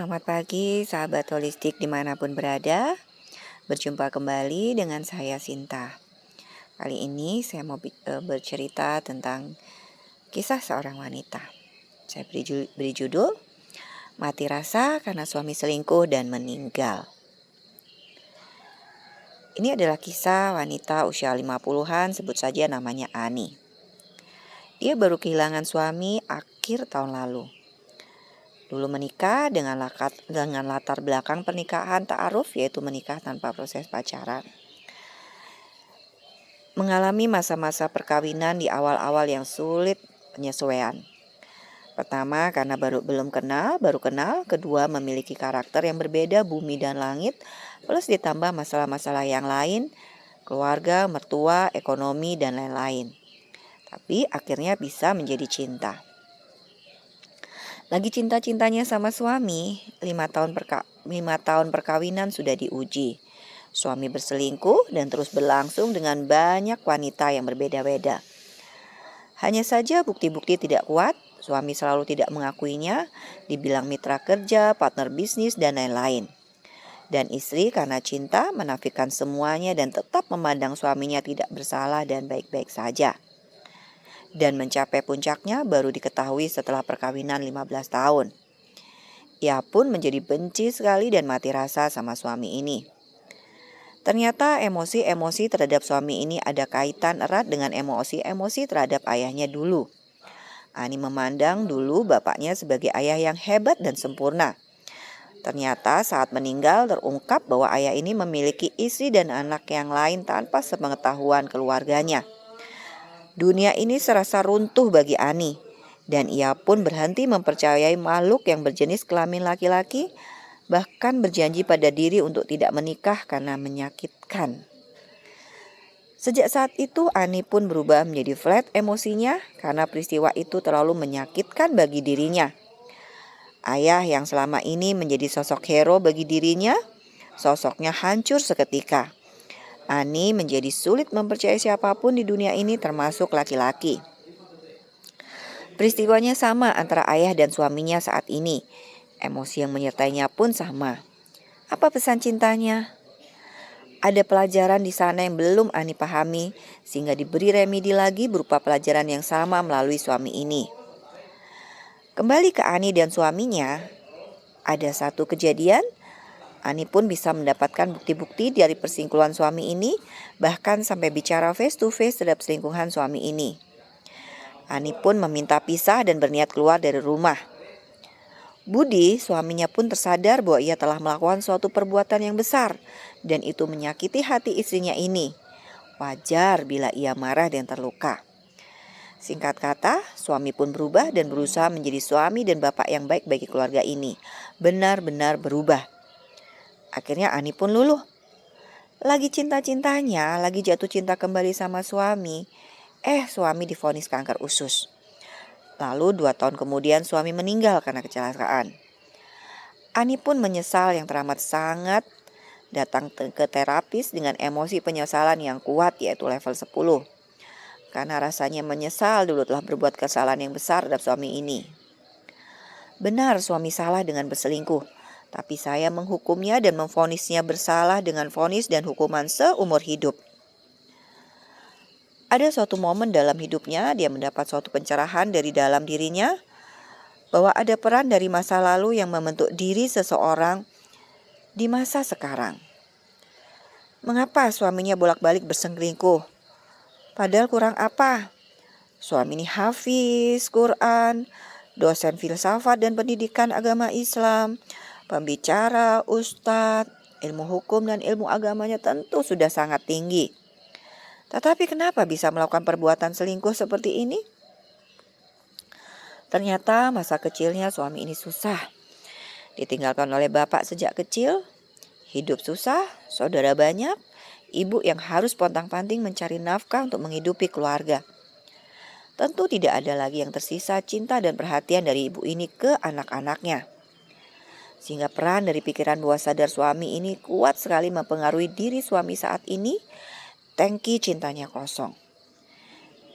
Selamat pagi sahabat holistik dimanapun berada. Berjumpa kembali dengan saya Sinta. Kali ini saya mau bercerita tentang kisah seorang wanita. Saya beri judul Mati Rasa Karena Suami Selingkuh dan Meninggal. Ini adalah kisah wanita usia 50-an, sebut saja namanya Ani. Dia baru kehilangan suami akhir tahun lalu. Dulu menikah dengan latar belakang pernikahan ta'aruf, yaitu menikah tanpa proses pacaran. Mengalami masa-masa perkawinan di awal-awal yang sulit penyesuaian. Pertama, karena baru kenal. Kedua, memiliki karakter yang berbeda, bumi dan langit. Plus ditambah masalah-masalah yang lain, keluarga, mertua, ekonomi, dan lain-lain. Tapi akhirnya bisa menjadi cinta. Lagi cinta-cintanya sama suami, 5 tahun perkawinan sudah diuji. Suami berselingkuh dan terus berlangsung dengan banyak wanita yang berbeda-beda. Hanya saja bukti-bukti tidak kuat, suami selalu tidak mengakuinya, dibilang mitra kerja, partner bisnis, dan lain-lain. Dan istri karena cinta menafikan semuanya dan tetap memandang suaminya tidak bersalah dan baik-baik saja. Dan mencapai puncaknya baru diketahui setelah perkawinan 15 tahun. Ia pun menjadi benci sekali dan mati rasa sama suami ini. Ternyata emosi-emosi terhadap suami ini ada kaitan erat dengan emosi-emosi terhadap ayahnya dulu. Ani memandang dulu bapaknya sebagai ayah yang hebat dan sempurna. Ternyata saat meninggal terungkap bahwa ayah ini memiliki istri dan anak yang lain tanpa sepengetahuan keluarganya. Dunia ini serasa runtuh bagi Ani, dan ia pun berhenti mempercayai makhluk yang berjenis kelamin laki-laki, bahkan berjanji pada diri untuk tidak menikah karena menyakitkan. Sejak saat itu Ani pun berubah menjadi flat emosinya karena peristiwa itu terlalu menyakitkan bagi dirinya. Ayah yang selama ini menjadi sosok hero bagi dirinya, sosoknya hancur seketika. Ani menjadi sulit mempercayai siapapun di dunia ini termasuk laki-laki. Peristiwanya sama antara ayah dan suaminya saat ini. Emosi yang menyertainya pun sama. Apa pesan cintanya? Ada pelajaran di sana yang belum Ani pahami, sehingga diberi remedi lagi berupa pelajaran yang sama melalui suami ini. Kembali ke Ani dan suaminya, ada satu kejadian. Ani pun bisa mendapatkan bukti-bukti dari persingkuhan suami ini, bahkan sampai bicara face to face terhadap selingkuhan suami ini. Ani pun meminta pisah dan berniat keluar dari rumah. Budi, suaminya pun tersadar bahwa ia telah melakukan suatu perbuatan yang besar, dan itu menyakiti hati istrinya ini. Wajar bila ia marah dan terluka. Singkat kata, suami pun berubah dan berusaha menjadi suami dan bapak yang baik bagi keluarga ini. Benar-benar berubah. Akhirnya Ani pun luluh. Lagi cinta-cintanya, lagi jatuh cinta kembali sama suami. Suami divonis kanker usus. Lalu 2 tahun kemudian suami meninggal karena kecelakaan. Ani pun menyesal yang teramat sangat, datang ke terapis dengan emosi penyesalan yang kuat yaitu level 10. Karena rasanya menyesal dulu telah berbuat kesalahan yang besar terhadap suami ini. Benar suami salah dengan berselingkuh. Tapi saya menghukumnya dan memvonisnya bersalah dengan vonis dan hukuman seumur hidup. Ada suatu momen dalam hidupnya dia mendapat suatu pencerahan dari dalam dirinya bahwa ada peran dari masa lalu yang membentuk diri seseorang di masa sekarang. Mengapa suaminya bolak-balik berselingkuh? Padahal kurang apa? Suami ini hafiz Quran, dosen filsafat dan pendidikan agama Islam, pembicara, ustadz, ilmu hukum dan ilmu agamanya tentu sudah sangat tinggi. Tetapi kenapa bisa melakukan perbuatan selingkuh seperti ini? Ternyata masa kecilnya suami ini susah. Ditinggalkan oleh bapak sejak kecil, hidup susah, saudara banyak, ibu yang harus pontang-panting mencari nafkah untuk menghidupi keluarga. Tentu tidak ada lagi yang tersisa cinta dan perhatian dari ibu ini ke anak-anaknya. Sehingga peran dari pikiran bawah sadar suami ini kuat sekali mempengaruhi diri suami saat ini. Tangki cintanya kosong.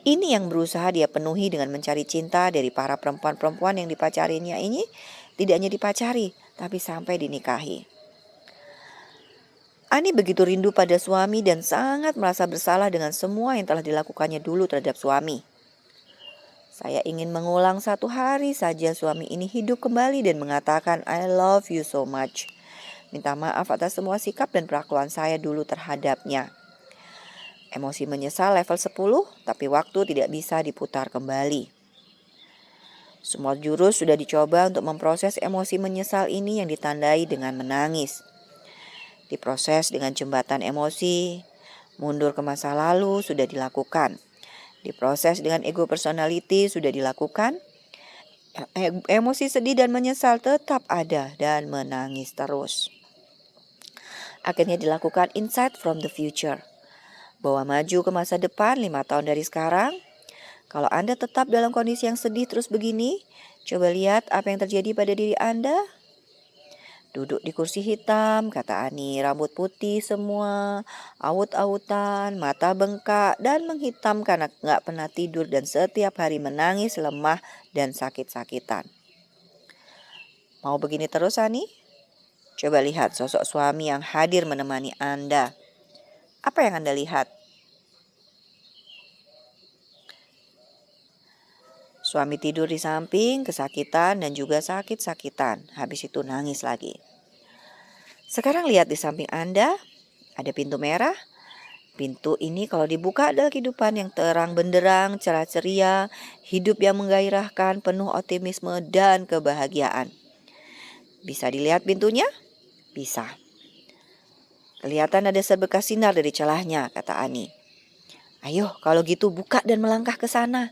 Ini yang berusaha dia penuhi dengan mencari cinta dari para perempuan-perempuan yang dipacarinya ini. tidak hanya dipacari, tapi sampai dinikahi. Ani begitu rindu pada suami dan sangat merasa bersalah dengan semua yang telah dilakukannya dulu terhadap suami. Saya ingin mengulang satu hari saja suami ini hidup kembali dan mengatakan I love you so much. Minta maaf atas semua sikap dan perlakuan saya dulu terhadapnya. Emosi menyesal level 10, tapi waktu tidak bisa diputar kembali. Semua jurus sudah dicoba untuk memproses emosi menyesal ini yang ditandai dengan menangis. Diproses dengan jembatan emosi, mundur ke masa lalu sudah dilakukan. Diproses dengan ego personality sudah dilakukan. Emosi sedih dan menyesal tetap ada dan menangis terus. Akhirnya dilakukan insight from the future. Bawa maju ke masa depan 5 tahun dari sekarang. Kalau Anda tetap dalam kondisi yang sedih terus begini, coba lihat apa yang terjadi pada diri Anda. Duduk di kursi hitam, kata Ani, rambut putih semua, awut-awutan, mata bengkak, dan menghitam karena gak pernah tidur dan setiap hari menangis, lemah, dan sakit-sakitan. Mau begini terus, Ani? Coba lihat sosok suami yang hadir menemani Anda. Apa yang Anda lihat? Suami tidur di samping, kesakitan, dan juga sakit-sakitan. Habis itu nangis lagi. Sekarang lihat di samping Anda, ada pintu merah. Pintu ini kalau dibuka adalah kehidupan yang terang benderang, cerah ceria, hidup yang menggairahkan, penuh optimisme dan kebahagiaan. Bisa dilihat pintunya? Bisa. Kelihatan ada sebekas sinar dari celahnya, kata Ani. Ayo, kalau gitu buka dan melangkah ke sana.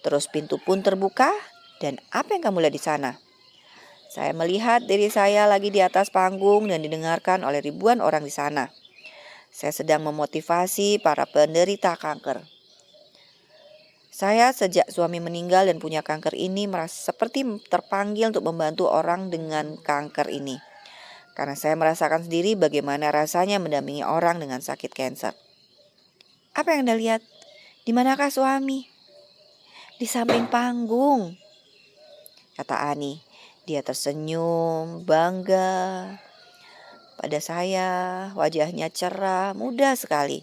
Terus pintu pun terbuka, dan apa yang kamu lihat di sana? Saya melihat diri saya lagi di atas panggung dan didengarkan oleh ribuan orang di sana. Saya sedang memotivasi para penderita kanker. Saya sejak suami meninggal dan punya kanker ini merasa seperti terpanggil untuk membantu orang dengan kanker ini. Karena saya merasakan sendiri bagaimana rasanya mendampingi orang dengan sakit kanker. Apa yang Anda lihat? Di manakah suami? Di samping panggung, kata Ani. Dia tersenyum, bangga pada saya, wajahnya cerah, muda sekali.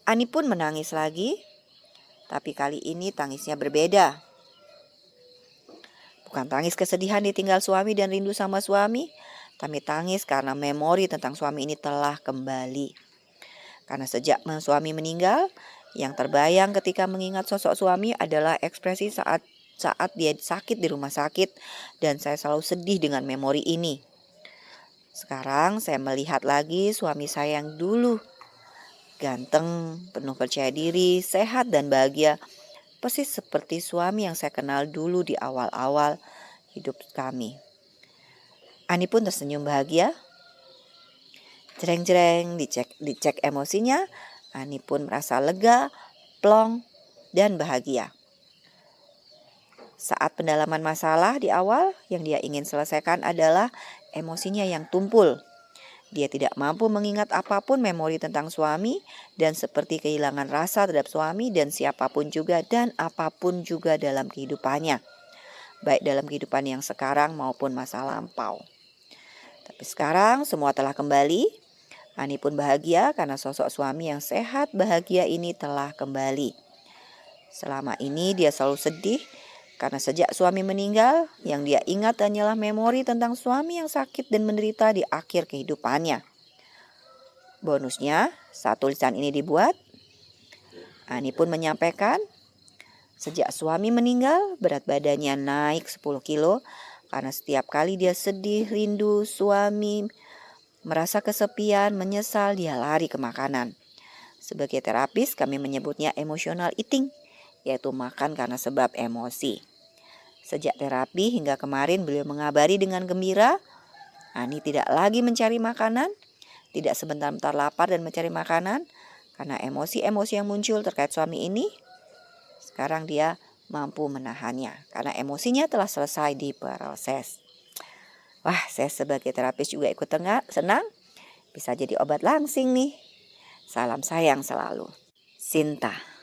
Ani pun menangis lagi, tapi kali ini tangisnya berbeda. Bukan tangis kesedihan ditinggal suami dan rindu sama suami, tapi tangis karena memori tentang suami ini telah kembali. Karena sejak suami meninggal, yang terbayang ketika mengingat sosok suami adalah ekspresi saat dia sakit di rumah sakit, dan saya selalu sedih dengan memori ini. Sekarang saya melihat lagi suami saya yang dulu ganteng, penuh percaya diri, sehat dan bahagia, persis seperti suami yang saya kenal dulu di awal-awal hidup kami. Ani pun tersenyum bahagia. Jreng-jreng, dicek emosinya. Ani pun merasa lega, plong, dan bahagia. Saat pendalaman masalah di awal, yang dia ingin selesaikan adalah emosinya yang tumpul. Dia tidak mampu mengingat apapun memori tentang suami dan seperti kehilangan rasa terhadap suami dan siapapun juga dan apapun juga dalam kehidupannya. Baik dalam kehidupan yang sekarang maupun masa lampau. Tapi sekarang semua telah kembali. Ani pun bahagia karena sosok suami yang sehat bahagia ini telah kembali. Selama ini dia selalu sedih karena sejak suami meninggal, yang dia ingat hanyalah memori tentang suami yang sakit dan menderita di akhir kehidupannya. Bonusnya, saat tulisan ini dibuat, Ani pun menyampaikan, sejak suami meninggal, berat badannya naik 10 kilo, karena setiap kali dia sedih, rindu, suami, merasa kesepian, menyesal, dia lari ke makanan. Sebagai terapis, kami menyebutnya emotional eating, yaitu makan karena sebab emosi. Sejak terapi hingga kemarin beliau mengabari dengan gembira, Ani tidak lagi mencari makanan, tidak sebentar-bentar lapar dan mencari makanan, karena emosi-emosi yang muncul terkait suami ini, sekarang dia mampu menahannya, karena emosinya telah selesai diproses. Wah, saya sebagai terapis juga ikut senang, bisa jadi obat langsing nih. Salam sayang selalu. Sinta.